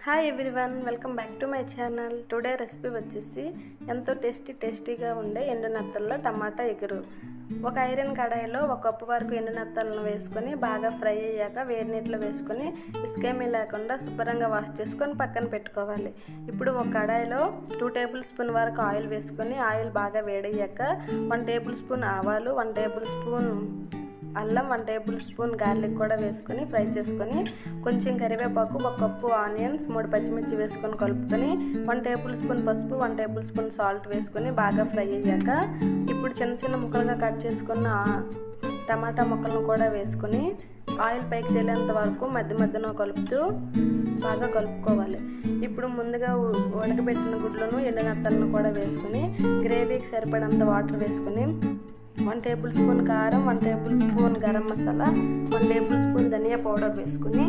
Hi everyone, welcome back to my channel. Today recipe వచ్చేసి ఎంతో టేస్టీగా ఉండే ఎండు నెత్తల్లో టమాటా ఎగురు. ఒక ఐరన్ కడాయిలో 1 కప్పు వరకు ఎండు నెత్తలను వేసుకొని బాగా ఫ్రై అయ్యాక వేడి నీటిలో వేసుకొని ఇసుకేమీ లేకుండా శుభ్రంగా వాష్ చేసుకొని పక్కన పెట్టుకోవాలి. ఇప్పుడు ఒక కడాయిలో 2 టేబుల్ స్పూన్ వరకు ఆయిల్ వేసుకొని ఆయిల్ బాగా వేడయ్యాక 1 టేబుల్ స్పూన్ ఆవాలు, 1 టేబుల్ స్పూన్ అల్లం, 1 టేబుల్ స్పూన్ గార్లిక్ కూడా వేసుకొని ఫ్రై చేసుకొని కొంచెం కరివేపాకు, 1 కప్పు ఆనియన్స్, 3 పచ్చిమిర్చి వేసుకొని కలుపుకొని 1 టేబుల్ స్పూన్ పసుపు, 1 టేబుల్ స్పూన్ సాల్ట్ వేసుకొని బాగా ఫ్రై అయ్యాక ఇప్పుడు చిన్న ముక్కలుగా కట్ చేసుకున్న టమాటా ముక్కలను కూడా వేసుకొని ఆయిల్ పైకి తేలేంత వరకు మధ్యలో కలుపుతూ బాగా కలుపుకోవాలి. ఇప్పుడు ముందుగా ఉడకబెట్టిన గుడ్లను, ఎండునెత్తలను కూడా వేసుకొని గ్రేవీకి సరిపడంత వాటర్ వేసుకొని 1 టేబుల్ స్పూన్ కారం, 1 tablespoon garam masala, 1 tablespoon ధనియా పౌడర్ వేసుకుని